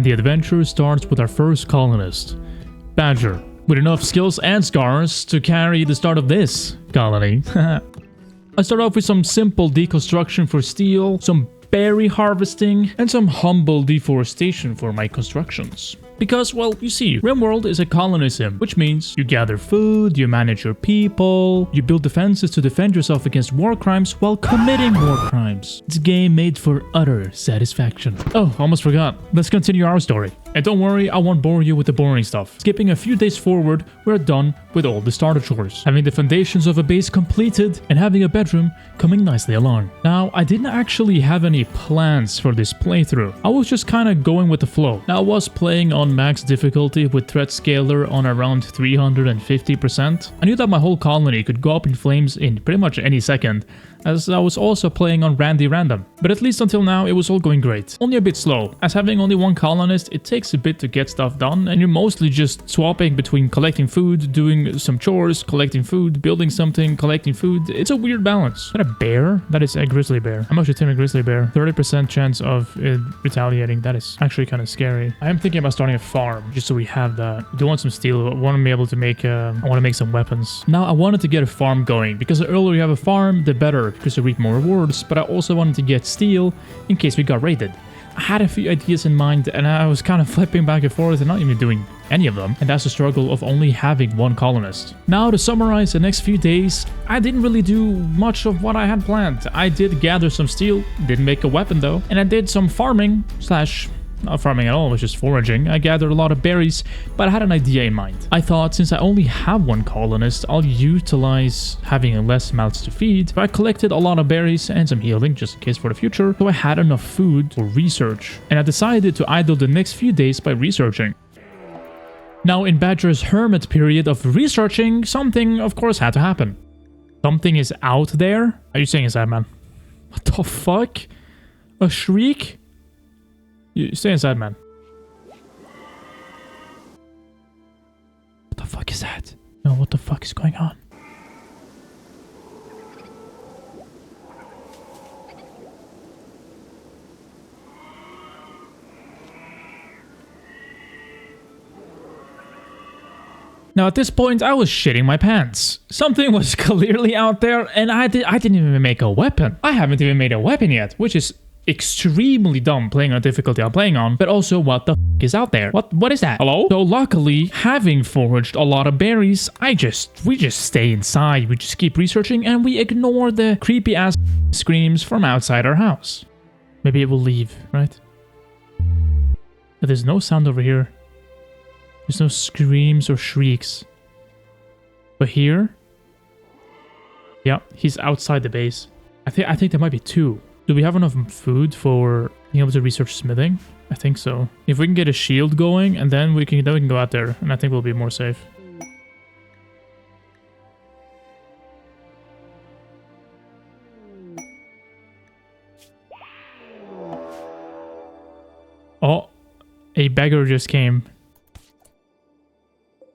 And the adventure starts with our first colonist, Badger, with enough skills and scars to carry the start of this colony. I start off with some simple deconstruction for steel, some berry harvesting, and some humble deforestation for my constructions. Because, well, you see, Rimworld is a colonism, which means you gather food, you manage your people, you build defenses to defend yourself against war crimes while committing war crimes. It's a game made for utter satisfaction. Oh, almost forgot. Let's continue our story. And don't worry, I won't bore you with the boring stuff. Skipping a few days forward, we're done with all the starter chores. Having the foundations of a base completed and having a bedroom coming nicely along. Now, I didn't actually have any plans for this playthrough. I was just kind of going with the flow. Now, I was playing on max difficulty with threat scaler on around 350%. I knew that my whole colony could go up in flames in pretty much any second, as I was also playing on random. But at least until now, it was all going great. Only a bit slow, as having only one colonist, it takes a bit to get stuff done, and you're mostly just swapping between collecting food, doing some chores, collecting food, building something, collecting food. It's a weird balance. Is that a bear? That is a grizzly bear. I'm actually taming a grizzly bear. 30% chance of it retaliating. That is actually kind of scary. I am thinking about starting a farm, just so we have that. I do want some steel. I want to be able to make, I want to make some weapons. Now, I wanted to get a farm going, because the earlier you have a farm, the better, because you reap more rewards, but I also wanted to get steel in case we got raided. I had a few ideas in mind, and I was kind of flipping back and forth and not even doing any of them, and that's the struggle of only having one colonist. Now, to summarize the next few days, I didn't really do much of what I had planned. I did gather some steel, didn't make a weapon though, and I did some farming slash not farming at all, it was just foraging. I gathered a lot of berries, but I had an idea in mind. I thought, since I only have one colonist, I'll utilize having less mouths to feed. So I collected a lot of berries and some healing, just in case for the future, so I had enough food for research. And I decided to idle the next few days by researching. Now, in Badger's hermit period of researching, something, of course, had to happen. Something is out there? Are you saying inside, man? What the fuck? A shriek? You stay inside, man. What the fuck is that? No, what the fuck is going on? Now, at this point, I was shitting my pants. Something was clearly out there, and I didn't even make a weapon. I haven't even made a weapon yet, which is extremely dumb playing on difficulty I'm playing on, but also what the f is out there? What is that? Hello? So luckily, having foraged a lot of berries, we just stay inside, we just keep researching, and we ignore the creepy ass screams from outside our house. Maybe it will leave, right? But there's no sound over here. There's no screams or shrieks. But here? Yeah, he's outside the base. I think there might be two. Do we have enough food for being able to research smithing? I think so. If we can get a shield going, and then we can go out there, and I think we'll be more safe. Oh, a beggar just came.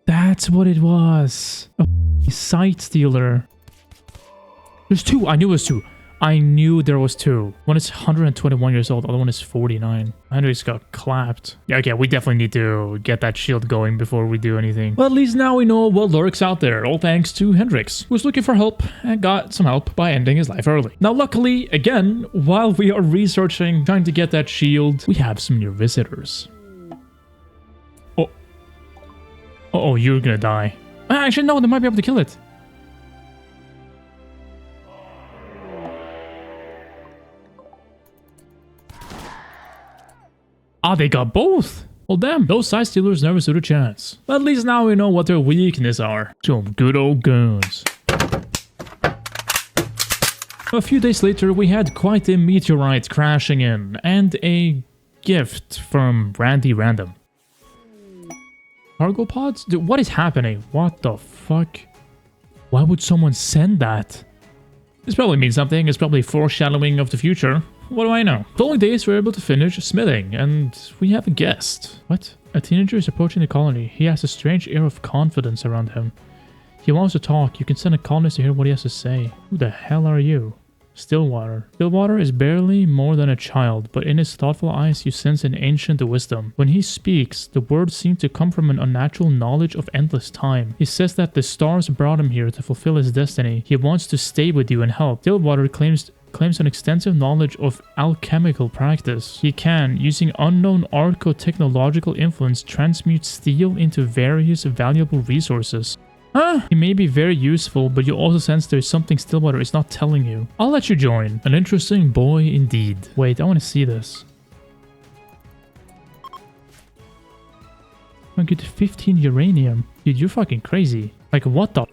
That's what it was. A sight stealer. There's two. I knew it was two. I knew there was two. One is 121 years old, the other one is 49. Hendrix got clapped. Yeah, okay, we definitely need to get that shield going before we do anything. Well, at least now we know what lurks out there, all thanks to Hendrix, who was looking for help and got some help by ending his life early. Now, luckily, again, while we are researching, trying to get that shield, we have some new visitors. Oh, you're gonna die. Actually, no, they might be able to kill it. Ah, they got both. Well, damn, those side stealers never stood a chance. But at least now we know what their weaknesses are. Some good old guns. A few days later, we had quite a meteorite crashing in, and a gift from Randy Random. Cargo pods? Dude, what is happening? What the fuck? Why would someone send that? This probably means something. It's probably foreshadowing of the future. What do I know? The following days, we're able to finish smithing, and we have a guest. What? A teenager is approaching the colony. He has a strange air of confidence around him. He wants to talk. You can send a colonist to hear what he has to say. Who the hell are you? Stillwater. Stillwater is barely more than a child, but in his thoughtful eyes you sense an ancient wisdom. When he speaks, the words seem to come from an unnatural knowledge of endless time. He says that the stars brought him here to fulfill his destiny. He wants to stay with you and help. Stillwater claims an extensive knowledge of alchemical practice. He can, using unknown arco-technological influence, transmute steel into various valuable resources. Huh? He may be very useful, but you also sense there's something Stillwater is not telling you. I'll let you join. An interesting boy indeed. Wait, I want to see this. I get 15 uranium. Dude, you're fucking crazy. Like, what the?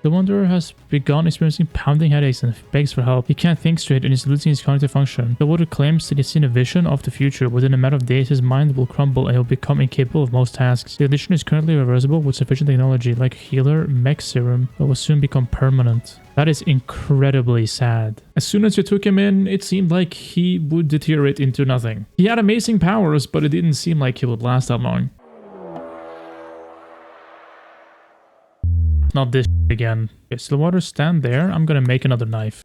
The Wanderer has begun experiencing pounding headaches and begs for help. He can't think straight and is losing his cognitive function. The Wanderer claims that he's seen a vision of the future. Within a matter of days, his mind will crumble and he'll become incapable of most tasks. The condition is currently reversible with sufficient technology, like healer, mech serum, but will soon become permanent. That is incredibly sad. As soon as you took him in, it seemed like he would deteriorate into nothing. He had amazing powers, but it didn't seem like he would last that long. Not this again. Okay, Stillwater, stand there. I'm gonna make another knife.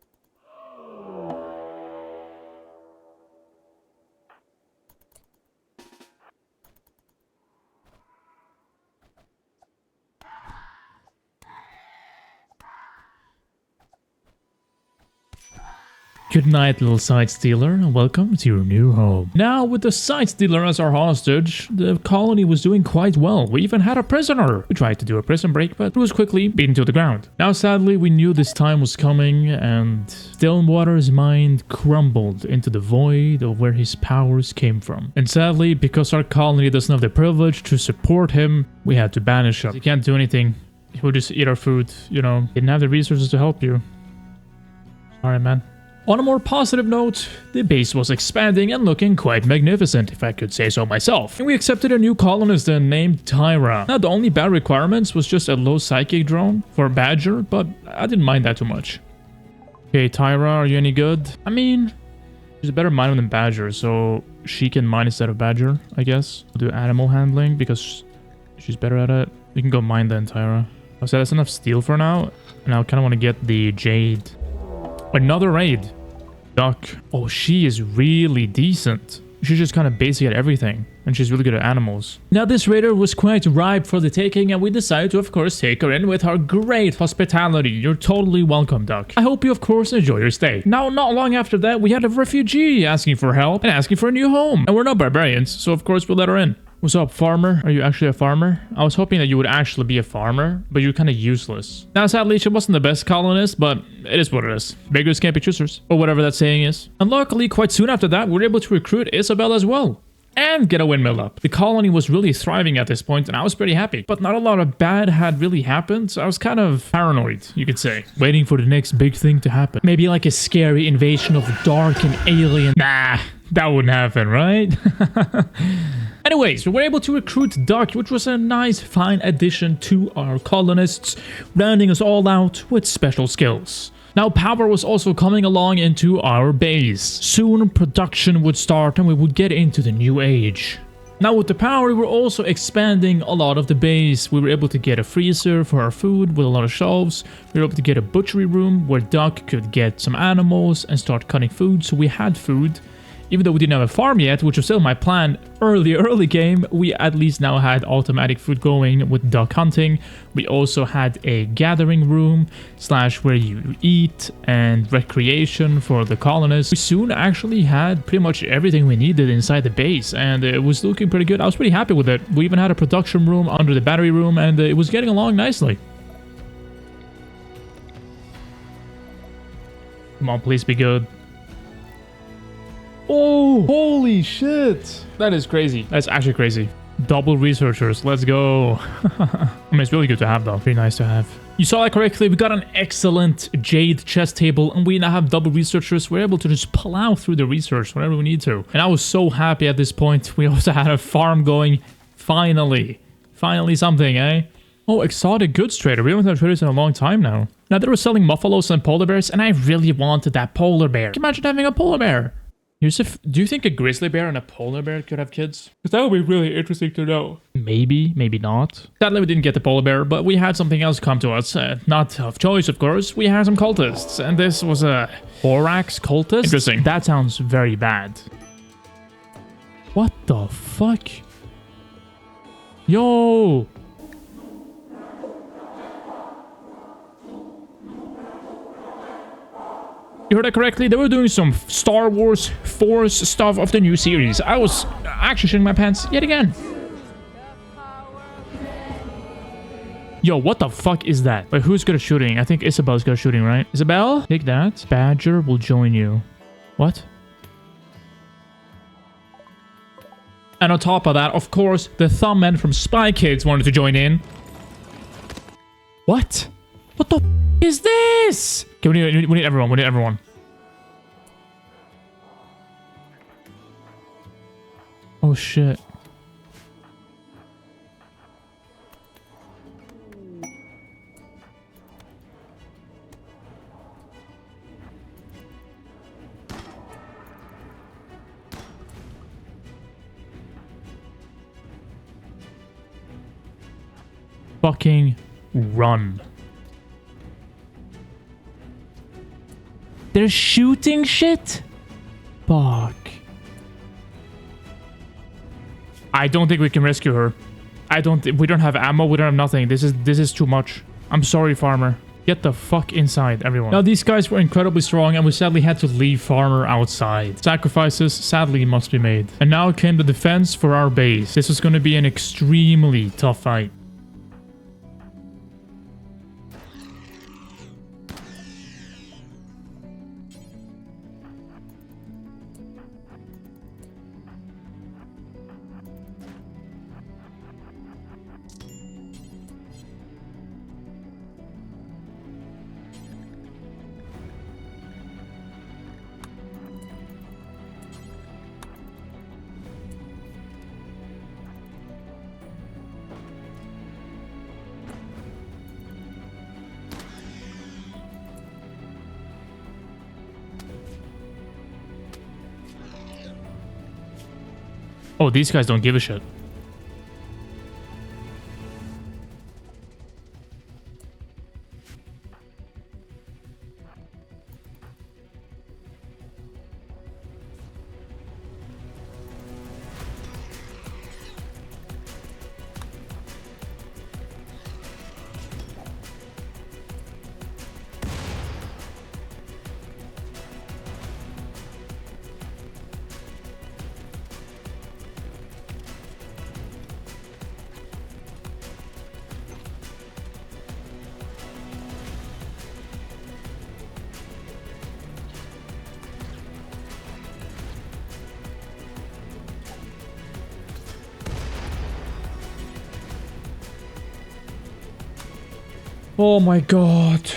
Good night, little side stealer, and welcome to your new home. Now, with the side stealer as our hostage, the colony was doing quite well. We even had a prisoner. We tried to do a prison break, but it was quickly beaten to the ground. Now, sadly, we knew this time was coming, and Stillwater's mind crumbled into the void of where his powers came from. And sadly, because our colony doesn't have the privilege to support him, we had to banish him. He can't do anything. He would just eat our food, you know. Didn't have the resources to help you. Sorry, man. On a more positive note, the base was expanding and looking quite magnificent, if I could say so myself. And we accepted a new colonist named Tyra. Now, the only bad requirements was just a low psychic drone for Badger, but I didn't mind that too much. Okay, Tyra, are you any good? I mean, she's a better miner than Badger, so she can mine instead of Badger, I guess. We'll do animal handling because she's better at it. We can go mine then, Tyra. So that's enough steel for now, and I kind of want to get the jade. Another raid. Duck. Oh, she is really decent. She's just kind of basic at everything. And she's really good at animals. Now, this raider was quite ripe for the taking, and we decided to, of course, take her in with our great hospitality. You're totally welcome, Duck. I hope you, of course, enjoy your stay. Now, not long after that, we had a refugee asking for help and asking for a new home. And we're not barbarians, so of course we'll let her in. What's up, farmer? Are you actually a farmer? I was hoping that you would actually be a farmer, but you're kind of useless. Now, sadly, she wasn't the best colonist, but it is what it is. Beggars can't be choosers, or whatever that saying is. And luckily, quite soon after that, we were able to recruit Isabel as well. And get a windmill up. The colony was really thriving at this point, and I was pretty happy. But not a lot of bad had really happened, so I was kind of paranoid, you could say. Waiting for the next big thing to happen. Maybe like a scary invasion of dark and alien. Nah, that wouldn't happen, right? Anyways, we were able to recruit Duck, which was a nice, fine addition to our colonists, rounding us all out with special skills. Now, power was also coming along into our base. Soon, production would start and we would get into the new age. Now, with the power, we were also expanding a lot of the base. We were able to get a freezer for our food with a lot of shelves. We were able to get a butchery room where Duck could get some animals and start cutting food, so we had food. Even though we didn't have a farm yet, which was still my plan early game, we at least now had automatic food going with duck hunting. We also had a gathering room / where you eat and recreation for the colonists. We soon actually had pretty much everything we needed inside the base, and it was looking pretty good. I was pretty happy with it. We even had a production room under the battery room, and it was getting along nicely. Come on, please be good. Oh, holy shit. That is crazy. That's actually crazy. Double researchers. Let's go. I mean, it's really good to have, though. Pretty nice to have. You saw that correctly. We got an excellent jade chest table, and we now have double researchers. We're able to just plow through the research whenever we need to. And I was so happy at this point. We also had a farm going. Finally. Finally something, eh? Oh, exotic goods trader. We haven't had traders in a long time now. Now, they were selling muffalos and polar bears, and I really wanted that polar bear. Can you imagine having a polar bear? Here's if do you think a grizzly bear and a polar bear could have kids? Because that would be really interesting to know. Maybe, maybe not. Sadly, we didn't get the polar bear, but we had something else come to us. Not of choice, of course. We had some cultists, and this was a Horax cultist. Interesting. That sounds very bad. What the fuck? Yo! You heard that correctly? They were doing some Star Wars Force stuff of the new series. I was actually shitting my pants yet again. Yo, what the fuck is that? Wait, who's good at shooting? I think Isabel's good at shooting, right? Isabel? Take that. Badger will join you. What? And on top of that, of course, the thumbmen from Spy Kids wanted to join in. What? What the f is this? Okay, we need everyone. We need everyone. Oh, shit. Fucking run. They're shooting shit? Fuck. I don't think we can rescue her. We don't have ammo, we don't have nothing. This is too much. I'm sorry, Farmer. Get the fuck inside, everyone. Now, these guys were incredibly strong, and we sadly had to leave Farmer outside. Sacrifices, sadly, must be made. And now came the defense for our base. This was going to be an extremely tough fight. Oh, these guys don't give a shit. Oh my god.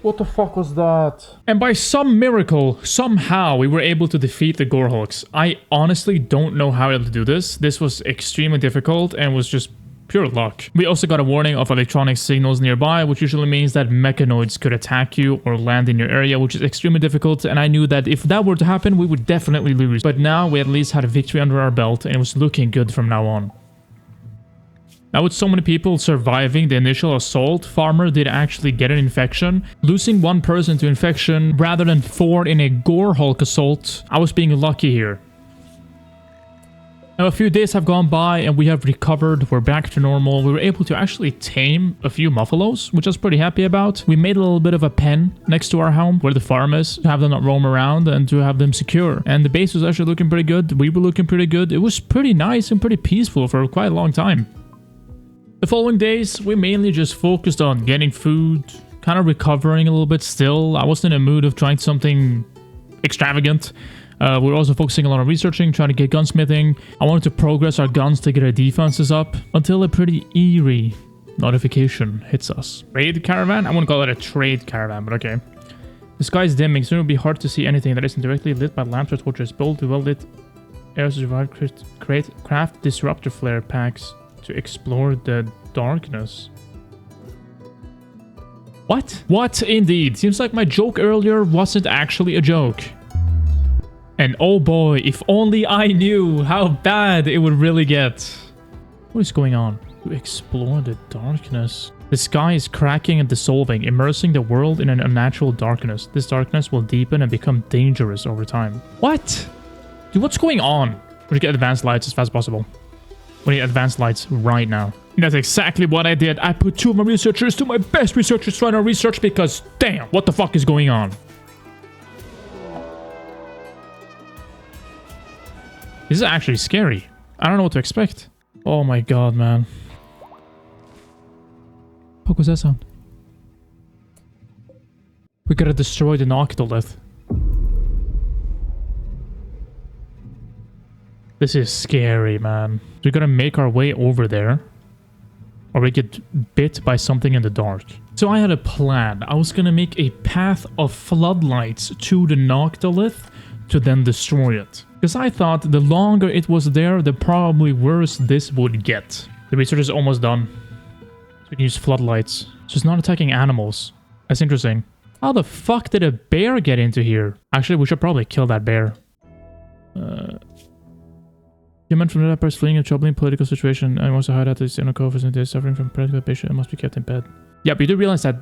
What the fuck was that? And by some miracle, somehow, we were able to defeat the Gorehawks. I honestly don't know how to do this. This was extremely difficult and was just pure luck. We also got a warning of electronic signals nearby, which usually means that mechanoids could attack you or land in your area, which is extremely difficult, and I knew that if that were to happen, we would definitely lose. But now we at least had a victory under our belt, and it was looking good from now on. Now, with so many people surviving the initial assault, Farmer did actually get an infection. Losing one person to infection rather than 4 in a Gorehawk assault, I was being lucky here. Now, a few days have gone by and we have recovered. We're back to normal. We were able to actually tame a few muffalos, which I was pretty happy about. We made a little bit of a pen next to our home where the farm is, to have them not roam around and to have them secure. And the base was actually looking pretty good. We were looking pretty good. It was pretty nice and pretty peaceful for quite a long time. The following days, we mainly just focused on getting food, kind of recovering a little bit still. I wasn't in a mood of trying something extravagant. We were also focusing a lot on researching, trying to get gunsmithing. I wanted to progress our guns to get our defenses up until a pretty eerie notification hits us. Trade caravan? I wouldn't call it a trade caravan, but okay. The sky is dimming, soon it will be hard to see anything that isn't directly lit by lamps or torches. Bold to well-lit areas to survive, craft disruptor flare packs to explore the darkness. What? What indeed? Seems like my joke earlier wasn't actually a joke. And oh boy, if only I knew how bad it would really get. What is going on? To explore the darkness. The sky is cracking and dissolving, immersing the world in an unnatural darkness. This darkness will deepen and become dangerous over time. What? Dude, what's going on? We need to get advanced lights as fast as possible. We need advanced lights right now. And that's exactly what I did. I put 2 of my researchers, 2 of my best researchers trying to research because, damn, what the fuck is going on? This is actually scary. I don't know what to expect. Oh my god, man. What was that sound? We gotta destroy the Noctilith. This is scary, man. We gotta make our way over there. Or we get bit by something in the dark. So I had a plan. I was gonna make a path of floodlights to the Noctilith to then destroy it. Because I thought the longer it was there, the probably worse this would get. The research is almost done. So we can use floodlights. So it's not attacking animals. That's interesting. How the fuck did a bear get into here? Actually, we should probably kill that bear. Human from the lepers fleeing a troubling political situation and wants to hide out his inner coffers and is suffering from political ambition and must be kept in bed. Yeah, but you do realize that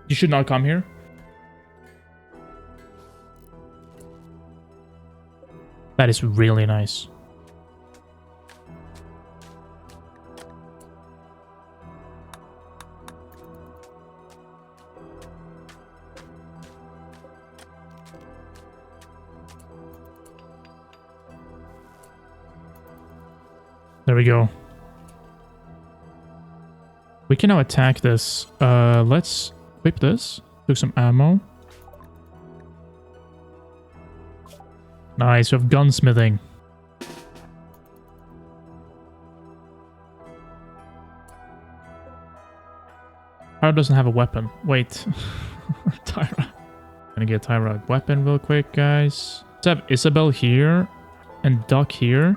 you should not come here. That is really nice. There we go. We can now attack this. Let's equip this. Took some ammo. Nice, we have gunsmithing. Tyra doesn't have a weapon. Wait. Tyra. Gonna get Tyra a weapon real quick, guys. Let's have Isabel here and Duck here.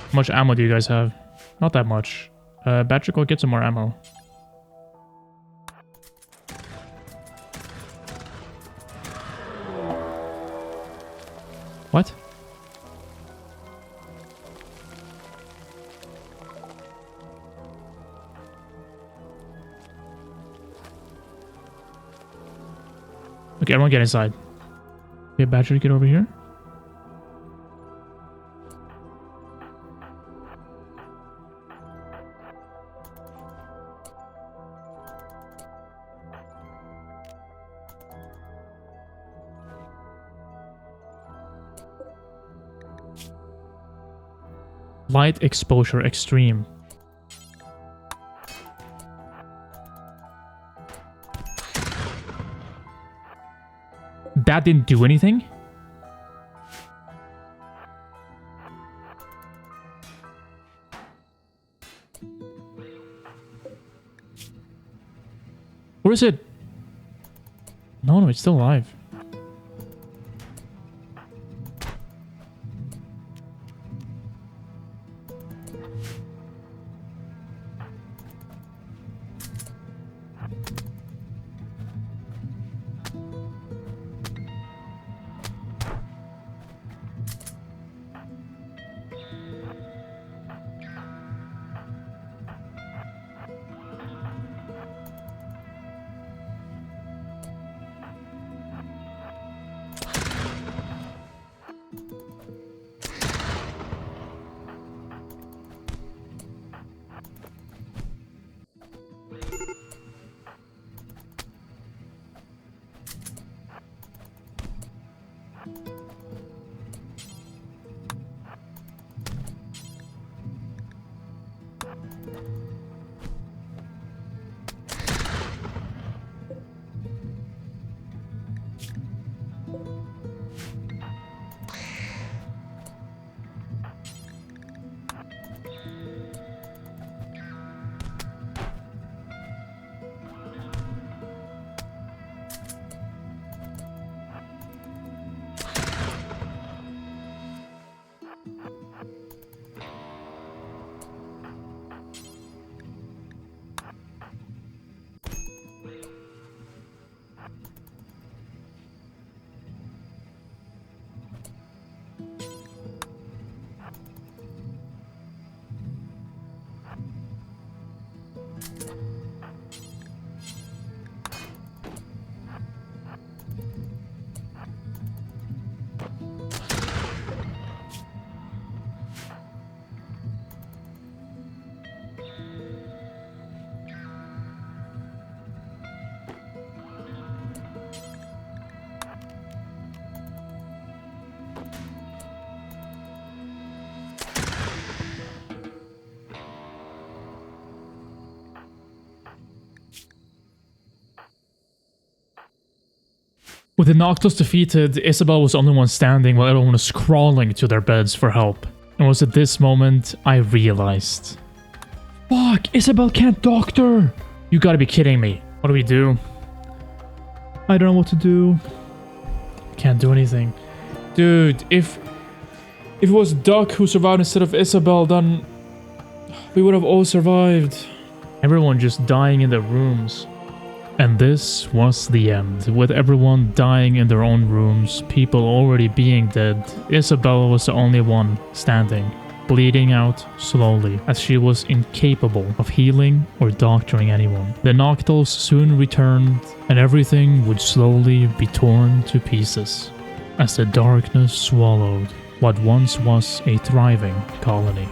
How much ammo do you guys have? Not that much. Patrick will get some more ammo. What? Okay, everyone get inside. Okay, Badger, get over here. Light exposure extreme. That didn't do anything? Where is it? No, it's still alive. With the Noctals defeated, Isabel was the only one standing while everyone was crawling to their beds for help. And it was at this moment I realized. Fuck, Isabel can't doctor! You gotta be kidding me. What do we do? I don't know what to do. Can't do anything. Dude, if it was Duck who survived instead of Isabel, then we would have all survived. Everyone just dying in their rooms. And this was the end. With everyone dying in their own rooms, people already being dead, Isabel was the only one standing, bleeding out slowly, as she was incapable of healing or doctoring anyone. The Noctals soon returned, and everything would slowly be torn to pieces, as the darkness swallowed what once was a thriving colony.